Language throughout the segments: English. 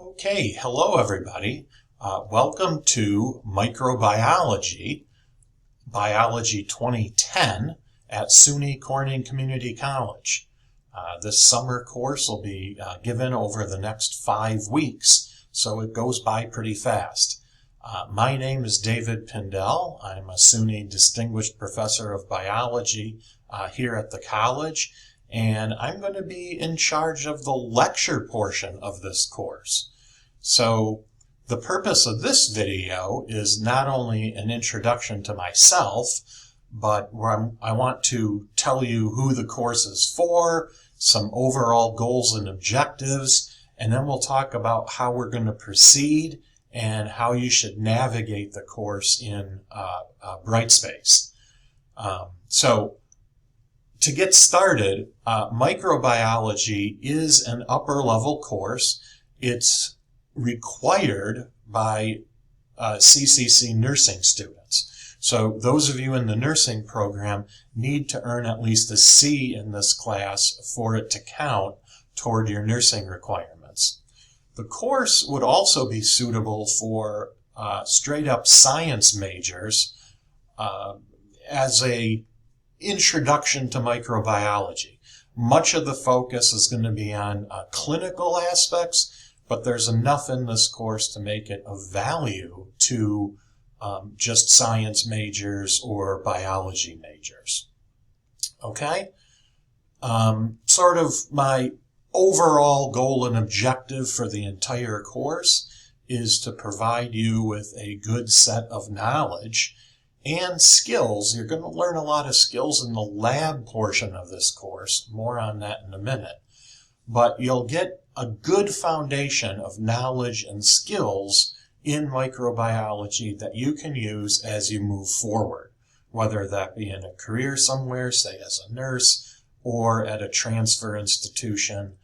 Okay, hello everybody. Welcome to Microbiology, Biology 2010 at SUNY Corning Community College. This summer course will be given over the next 5 weeks, so it goes by pretty fast. My name is David Pindell. I'm a SUNY Distinguished Professor of Biology here at the college, and I'm going to be in charge of the lecture portion of this course. So the purpose of this video is not only an introduction to myself, but I want to tell you who the course is for, some overall goals and objectives, and then we'll talk about how we're going to proceed and how you should navigate the course in Brightspace. So to get started, microbiology is an upper level course. It's required by CCC nursing students. So those of you in the nursing program need to earn at least a C in this class for it to count toward your nursing requirements. The course would also be suitable for straight up science majors as a introduction to microbiology. Much of the focus is going to be on clinical aspects, but there's enough in this course to make it of value to just science majors or biology majors. Okay? Sort of my overall goal and objective for the entire course is to provide you with a good set of knowledge and skills. You're going to learn a lot of skills in the lab portion of this course. More on that in a minute. But you'll get a good foundation of knowledge and skills in microbiology that you can use as you move forward, whether that be in a career somewhere, say as a nurse, or at a transfer institution,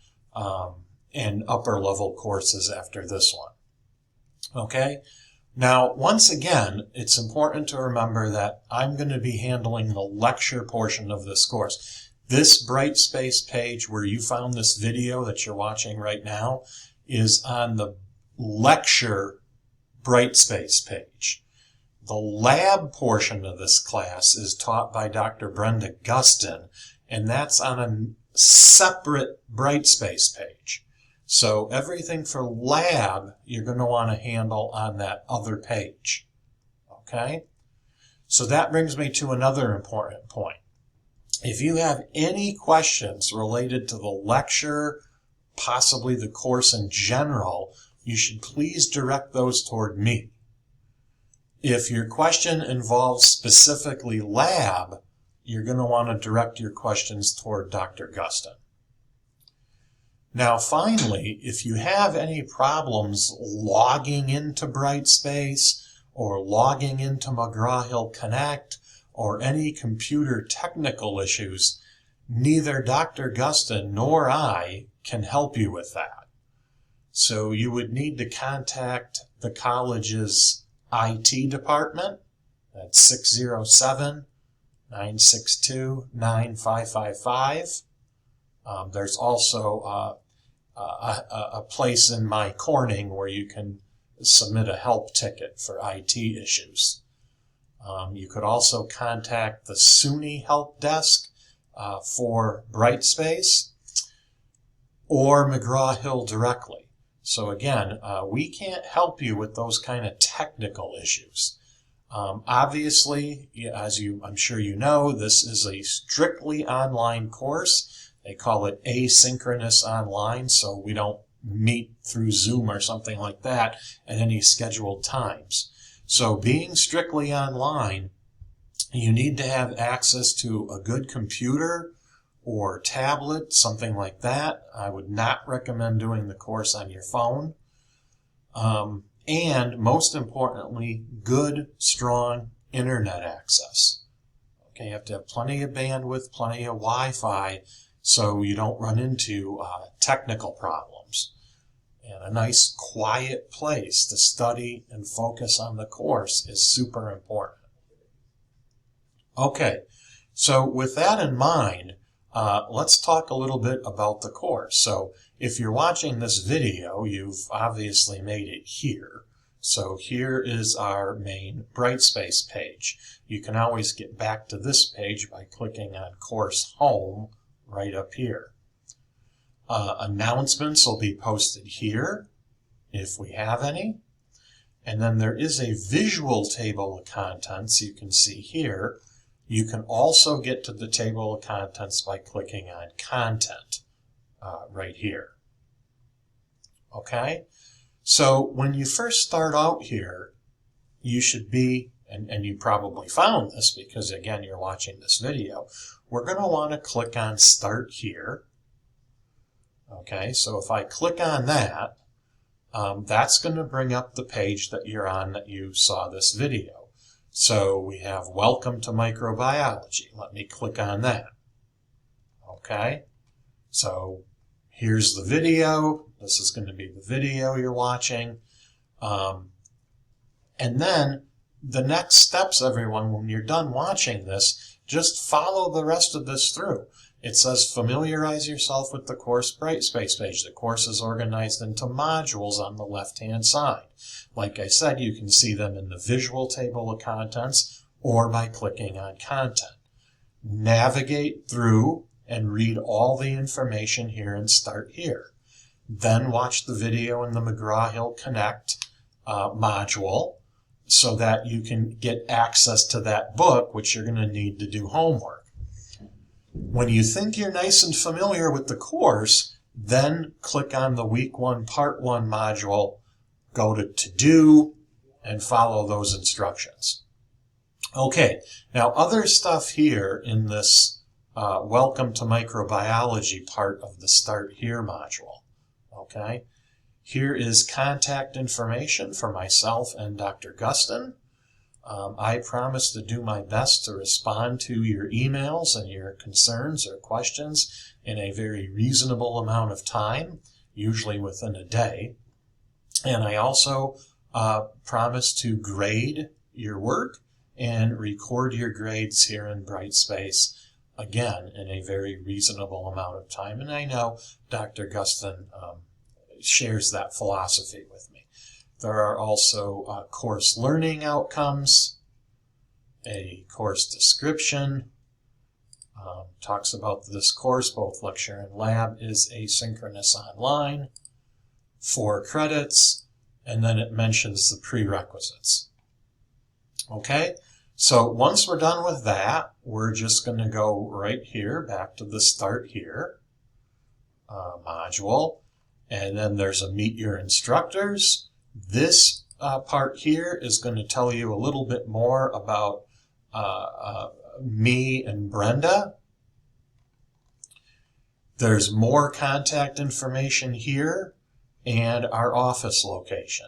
and upper level courses after this one. Okay? Now, once again, it's important to remember that I'm going to be handling the lecture portion of this course. This Brightspace page where you found this video that you're watching right now is on the lecture Brightspace page. The lab portion of this class is taught by Dr. Brenda Gustin, and that's on a separate Brightspace page. So everything for lab, you're going to want to handle on that other page. Okay? So that brings me to another important point. If you have any questions related to the lecture, possibly the course in general, you should please direct those toward me. If your question involves specifically lab, you're going to want to direct your questions toward Dr. Gustin. Now, finally, if you have any problems logging into Brightspace or logging into McGraw-Hill Connect or any computer technical issues, neither Dr. Gustin nor I can help you with that. So you would need to contact the college's IT department. That's 607-962-9555. There's also a place in my Corning where you can submit a help ticket for IT issues. You could also contact the SUNY help desk for Brightspace or McGraw-Hill directly. So again, we can't help you with those kind of technical issues. Obviously, as I'm sure you know, this is a strictly online course. They call it asynchronous online, so we don't meet through Zoom or something like that at any scheduled times. So being strictly online, you need to have access to a good computer or tablet, something like that. I would not recommend doing the course on your phone. And most importantly, good, strong internet access. Okay, you have to have plenty of bandwidth, plenty of Wi-Fi, so you don't run into technical problems. And a nice quiet place to study and focus on the course is super important. Okay, so with that in mind, let's talk a little bit about the course. So if you're watching this video, you've obviously made it here. So here is our main Brightspace page. You can always get back to this page by clicking on Course Home right up here. Announcements will be posted here if we have any. And then there is a visual table of contents you can see here. You can also get to the table of contents by clicking on Content right here. Okay? So when you first start out here, you should be, and you probably found this because, again, you're watching this video, we're going to want to click on Start Here. Okay, so if I click on that, that's going to bring up the page that you're on that you saw this video. So we have Welcome to Microbiology. Let me click on that. Okay, so here's the video. This is going to be the video you're watching. And then the next steps, everyone, when you're done watching this, just follow the rest of this through. It says familiarize yourself with the course Brightspace page. The course is organized into modules on the left-hand side. Like I said, you can see them in the visual table of contents or by clicking on Content. Navigate through and read all the information here and Start Here. Then watch the video in the McGraw-Hill Connect module so that you can get access to that book, which you're going to need to do homework. When you think you're nice and familiar with the course, then click on the Week 1 Part 1 module, go to Do, and follow those instructions. Okay, now other stuff here in this Welcome to Microbiology part of the Start Here module. Okay, here is contact information for myself and Dr. Gustin. I promise to do my best to respond to your emails and your concerns or questions in a very reasonable amount of time, usually within a day. And I also promise to grade your work and record your grades here in Brightspace, again, in a very reasonable amount of time. And I know Dr. Gustin shares that philosophy with me. There are also course learning outcomes, a course description, talks about this course, both lecture and lab is asynchronous online, 4 credits, and then it mentions the prerequisites. Okay, so once we're done with that, we're just going to go right here, back to the Start Here module, and then there's a Meet Your Instructors. This part here is going to tell you a little bit more about me and Brenda. There's more contact information here and our office location.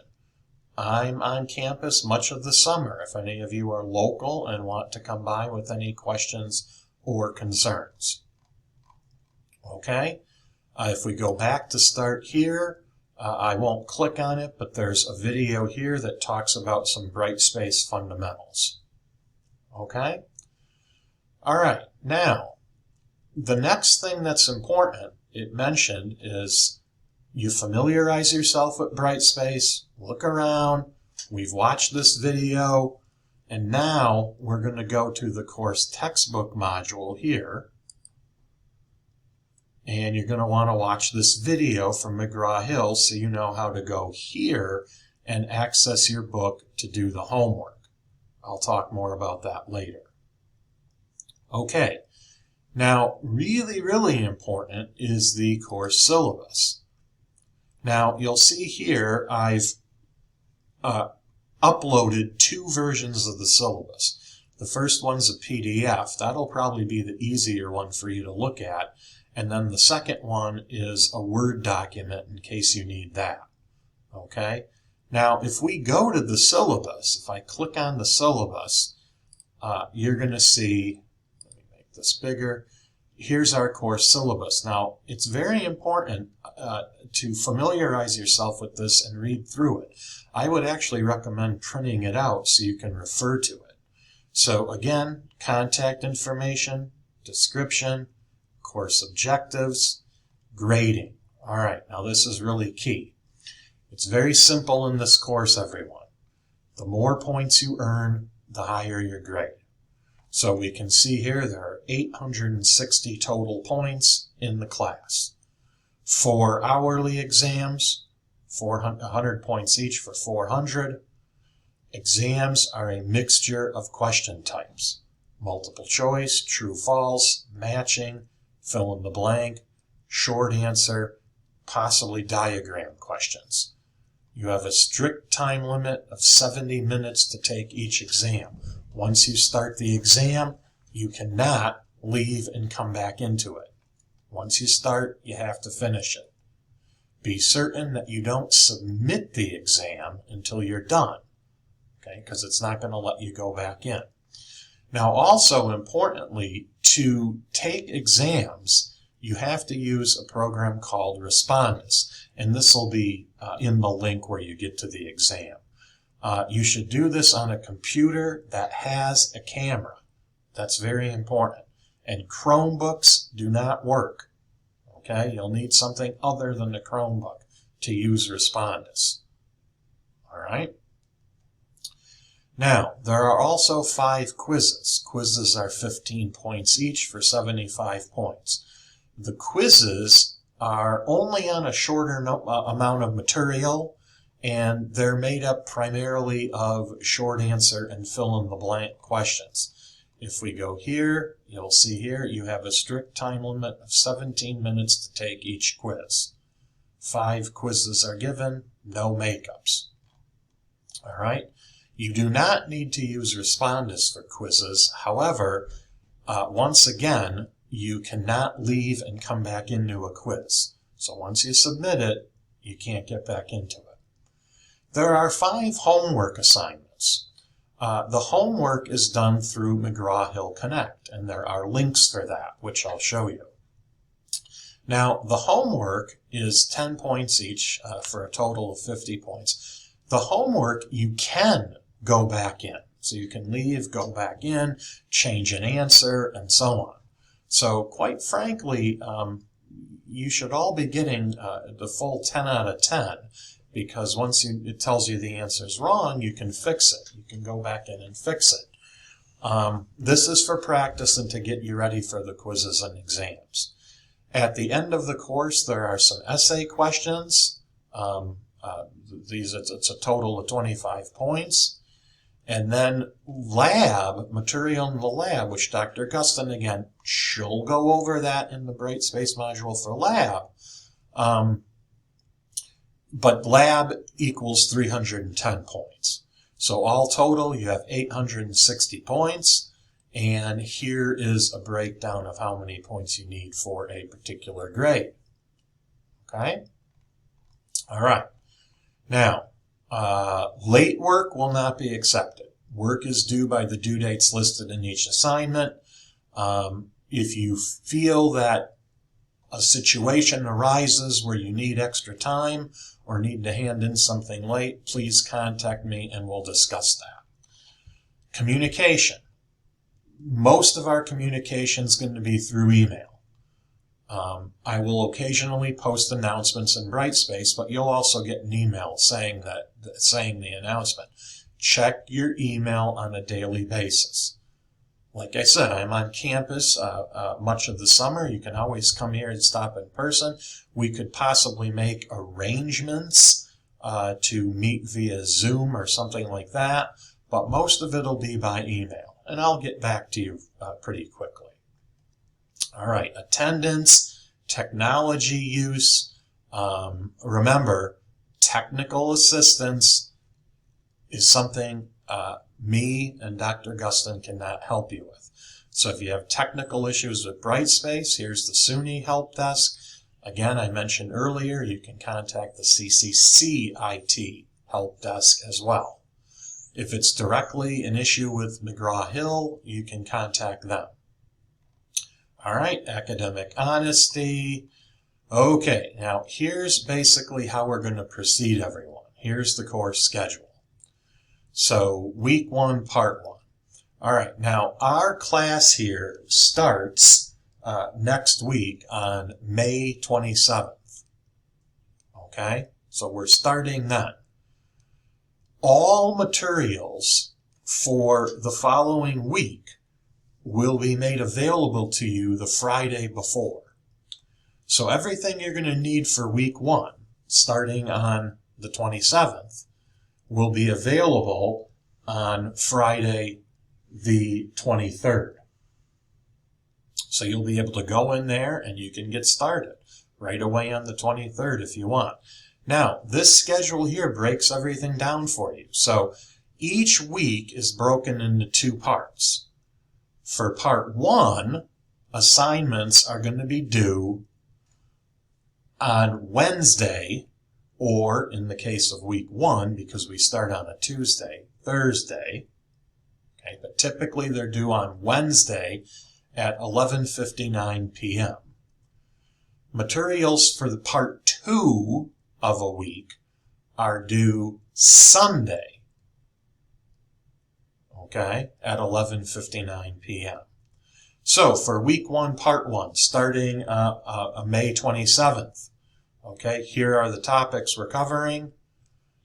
I'm on campus much of the summer if any of you are local and want to come by with any questions or concerns. Okay, if we go back to Start Here, I won't click on it, but there's a video here that talks about some Brightspace fundamentals. Okay? All right, now, the next thing that's important, it mentioned, is you familiarize yourself with Brightspace, look around, we've watched this video, and now we're going to go to the course textbook module here. And you're going to want to watch this video from McGraw-Hill so you know how to go here and access your book to do the homework. I'll talk more about that later. Okay, now really, really important is the course syllabus. Now you'll see here I've uploaded 2 versions of the syllabus. The first one's a PDF. That'll probably be the easier one for you to look at. And then the second one is a Word document in case you need that. Okay? Now, if we go to the syllabus, if I click on the syllabus, you're going to see, let me make this bigger, here's our course syllabus. Now, it's very important to familiarize yourself with this and read through it. I would actually recommend printing it out so you can refer to it. So again, contact information, description, course objectives, grading. All right, now this is really key. It's very simple in this course, everyone. The more points you earn, the higher your grade. So we can see here there are 860 total points in the class. 4 hourly exams, 100 points each for 400. Exams are a mixture of question types: multiple choice, true, false, matching, fill in the blank, short answer, possibly diagram questions. You have a strict time limit of 70 minutes to take each exam. Once you start the exam, you cannot leave and come back into it. Once you start, you have to finish it. Be certain that you don't submit the exam until you're done, okay? Because it's not going to let you go back in. Now, also importantly, to take exams, you have to use a program called Respondus, and this will be in the link where you get to the exam. You should do this on a computer that has a camera. That's very important. And Chromebooks do not work. Okay, you'll need something other than the Chromebook to use Respondus. All right. Now, there are also 5 quizzes. Quizzes are 15 points each for 75 points. The quizzes are only on a shorter amount of material, and they're made up primarily of short answer and fill-in-the-blank questions. If we go here, you'll see here you have a strict time limit of 17 minutes to take each quiz. 5 quizzes are given, no makeups. All right. You do not need to use Respondus for quizzes. However, once again, you cannot leave and come back into a quiz. So once you submit it, you can't get back into it. There are 5 homework assignments. The homework is done through McGraw-Hill Connect, and there are links for that, which I'll show you. Now, the homework is 10 points each for a total of 50 points. The homework you can go back in. So you can leave, go back in, change an answer, and so on. So quite frankly, you should all be getting the full 10 out of 10, because once it tells you the answer is wrong, you can fix it. You can go back in and fix it. This is for practice and to get you ready for the quizzes and exams. At the end of the course, there are some essay questions. It's a total of 25 points. And then material in the lab, which Dr. Gustin, again, she'll go over that in the Bright Space module for lab. But lab equals 310 points. So all total, you have 860 points. And here is a breakdown of how many points you need for a particular grade. Okay? All right. Now, late work will not be accepted. Work is due by the due dates listed in each assignment. If you feel that a situation arises where you need extra time or need to hand in something late, please contact me and we'll discuss that. Communication. Most of our communication is going to be through email. I will occasionally post announcements in Brightspace, but you'll also get an email saying the announcement. Check your email on a daily basis. Like I said, I'm on campus much of the summer. You can always come here and stop in person. We could possibly make arrangements to meet via Zoom or something like that, but most of it will be by email, and I'll get back to you pretty quickly. All right, attendance, technology use. Remember, technical assistance is something me and Dr. Gustin cannot help you with. So if you have technical issues with Brightspace, here's the SUNY help desk. Again, I mentioned earlier, you can contact the CCC IT help desk as well. If it's directly an issue with McGraw-Hill, you can contact them. All right, academic honesty. Okay, now here's basically how we're going to proceed, everyone. Here's the course schedule. So week 1, part 1. All right, now our class here starts next week on May 27th. Okay, so we're starting then. All materials for the following week will be made available to you the Friday before. So everything you're going to need for week 1, starting on the 27th, will be available on Friday the 23rd. So you'll be able to go in there and you can get started right away on the 23rd if you want. Now, this schedule here breaks everything down for you. So each week is broken into 2 parts. For part 1, assignments are going to be due on Wednesday, or in the case of week 1, because we start on a Tuesday, Thursday. Okay, but typically they're due on Wednesday at 11:59 p.m. Materials for the part 2 of a week are due Sunday, okay, at 11:59 p.m. So for week 1, part 1, starting May 27th, okay, here are the topics we're covering.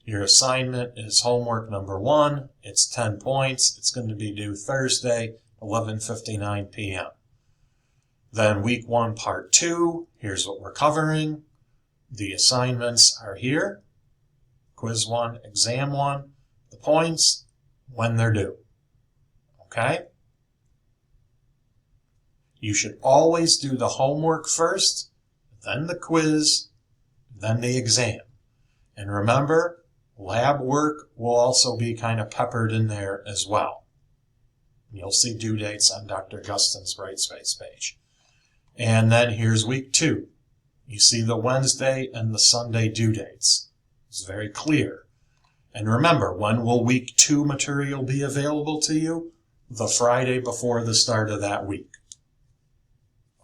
Your assignment is homework number 1. It's 10 points. It's going to be due Thursday, 11:59 p.m. Then week 1, part 2, here's what we're covering. The assignments are here. Quiz 1, exam 1, the points, when they're due. Okay? You should always do the homework first, then the quiz, then the exam. And remember, lab work will also be kind of peppered in there as well. You'll see due dates on Dr. Gustin's Brightspace page. And then here's week 2. You see the Wednesday and the Sunday due dates. It's very clear. And remember, when will week 2 material be available to you? The Friday before the start of that week.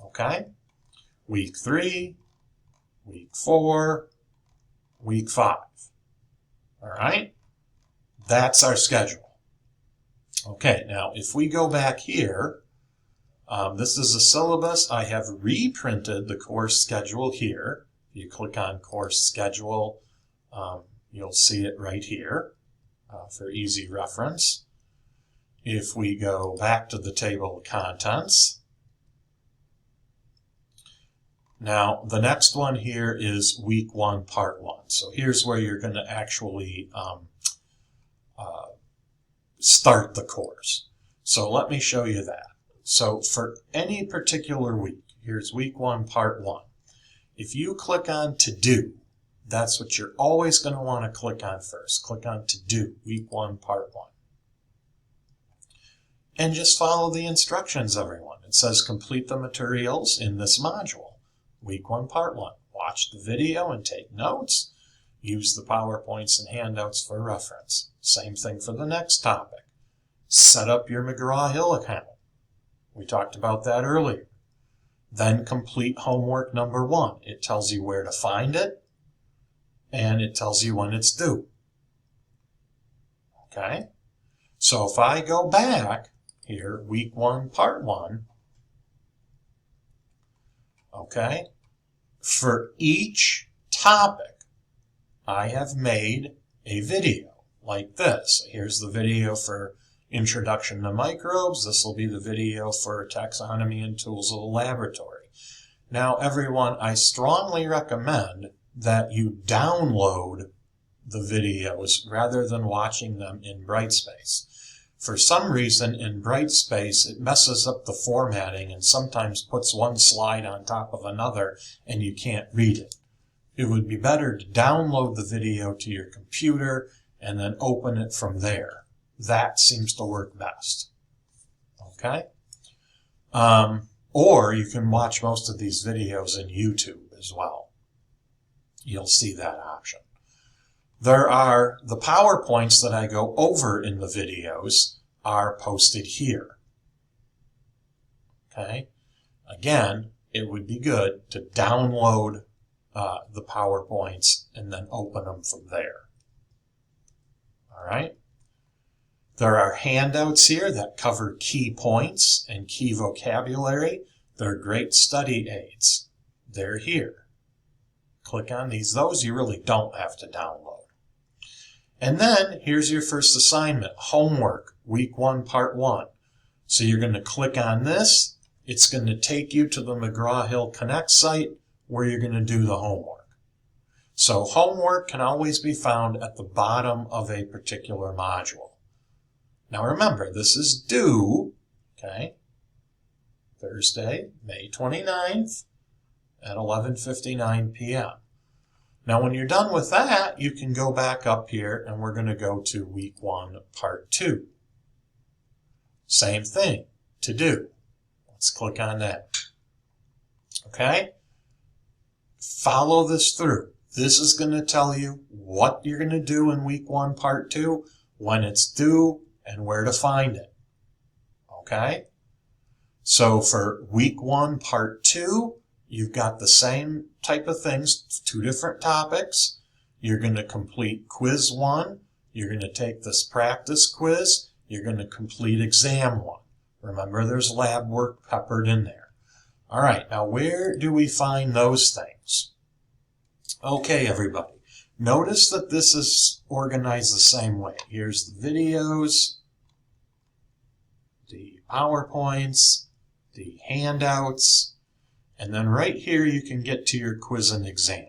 Okay? Week 3, week 4, week 5. All right? That's our schedule. Okay, now if we go back here, this is a syllabus. I have reprinted the course schedule here. If you click on course schedule, you'll see it right here for easy reference. If we go back to the table of contents, now the next one here is week 1, part 1. So here's where you're going to actually start the course. So let me show you that. So for any particular week, here's week 1, part 1. If you click on to do, that's what you're always going to want to click on first. Click on to do, week 1, part 1. And just follow the instructions, everyone. It says complete the materials in this module, week 1, part 1. Watch the video and take notes. Use the PowerPoints and handouts for reference. Same thing for the next topic. Set up your McGraw-Hill account. We talked about that earlier. Then complete homework number 1. It tells you where to find it, and it tells you when it's due. Okay? So if I go back here, week 1, part 1, okay, for each topic, I have made a video like this. Here's the video for Introduction to Microbes. This will be the video for Taxonomy and Tools of the Laboratory. Now, everyone, I strongly recommend that you download the videos rather than watching them in Brightspace. For some reason, in Brightspace, it messes up the formatting and sometimes puts one slide on top of another and you can't read it. It would be better to download the video to your computer and then open it from there. That seems to work best. Okay? Or you can watch most of these videos in YouTube as well. You'll see that option. There are the PowerPoints that I go over in the videos are posted here. Okay? Again, it would be good to download the PowerPoints and then open them from there. All right? There are handouts here that cover key points and key vocabulary. They're great study aids. They're here. Click on these. Those you really don't have to download. And then here's your first assignment, homework, week 1, part 1. So you're going to click on this. It's going to take you to the McGraw-Hill Connect site where you're going to do the homework. So homework can always be found at the bottom of a particular module. Now remember, this is due, okay, Thursday, May 29th at 11:59 p.m. Now when you're done with that, you can go back up here and we're going to go to week 1, part 2. Same thing to do. Let's click on that. Okay? Follow this through. This is going to tell you what you're going to do in week 1, part 2, when it's due, and where to find it. Okay? So for week 1, part 2, you've got the same type of things, 2 different topics. You're going to complete quiz 1. You're going to take this practice quiz. You're going to complete exam 1. Remember, there's lab work peppered in there. All right, now where do we find those things? Okay, everybody. Notice that this is organized the same way. Here's the videos, the PowerPoints, the handouts, and then right here you can get to your quiz and exam.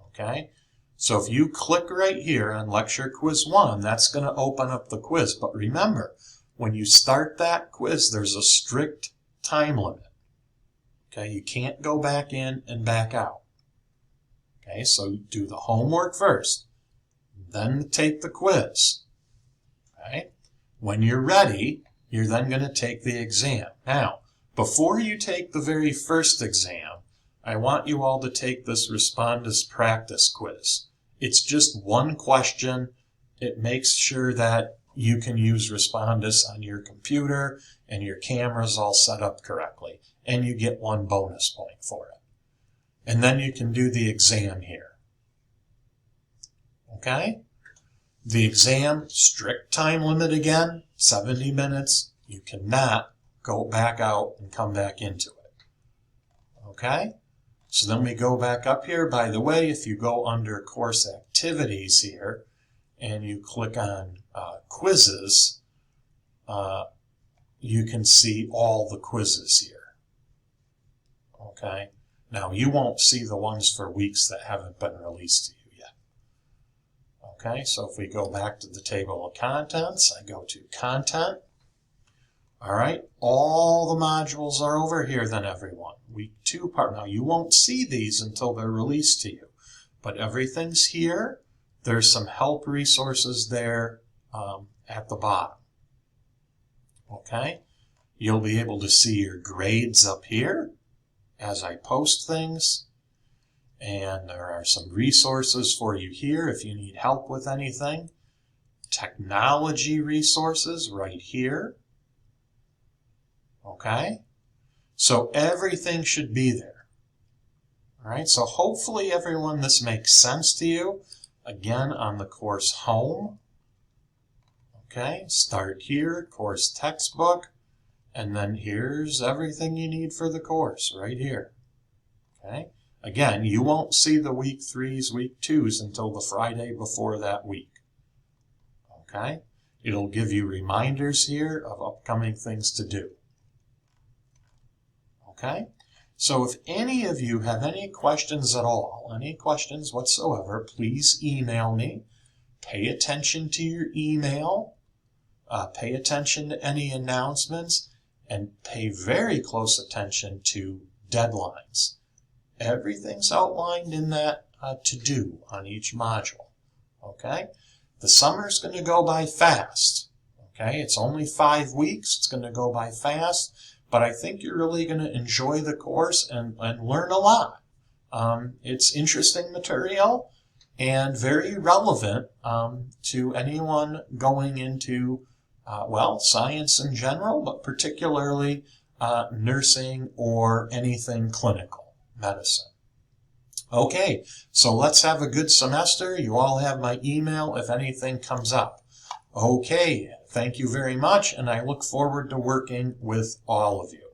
Okay? So if you click right here on Lecture Quiz 1, that's going to open up the quiz. But remember, when you start that quiz, there's a strict time limit. Okay? You can't go back in and back out. Okay, so do the homework first, then take the quiz. Okay? When you're ready, you're then going to take the exam. Now, before you take the very first exam, I want you all to take this Respondus practice quiz. It's just 1 question. It makes sure that you can use Respondus on your computer and your camera's all set up correctly, and you get 1 bonus point for it. And then you can do the exam here. Okay? The exam, strict time limit again, 70 minutes. You cannot go back out and come back into it. Okay? So then we go back up here. By the way, if you go under course activities here and you click on quizzes, you can see all the quizzes here. Okay? Now, you won't see the ones for weeks that haven't been released to you yet. Okay, so if we go back to the table of contents, I go to content. All right, all the modules are over here then, everyone. Week 2 part. Now, you won't see these until they're released to you, but everything's here. There's some help resources there at the bottom. Okay, you'll be able to see your grades up here as I post things, and there are some resources for you here if you need help with anything. Technology resources right here. Okay, so everything should be there. All right, so hopefully everyone, this makes sense to you. Again, on the course home. Okay, start here, course textbook. And then here's everything you need for the course right here. Okay? Again, you won't see the week 3s, week 2s until the Friday before that week. Okay? It'll give you reminders here of upcoming things to do. Okay? So if any of you have any questions at all, any questions whatsoever, please email me. Pay attention to your email. Pay attention to any announcements. And pay very close attention to deadlines. Everything's outlined in that to-do on each module. Okay? The summer's going to go by fast. Okay? It's only 5 weeks. It's going to go by fast. But I think you're really going to enjoy the course and learn a lot. It's interesting material and very relevant to anyone going into well, science in general, but particularly nursing or anything clinical, medicine. Okay, so let's have a good semester. You all have my email if anything comes up. Okay, thank you very much, and I look forward to working with all of you.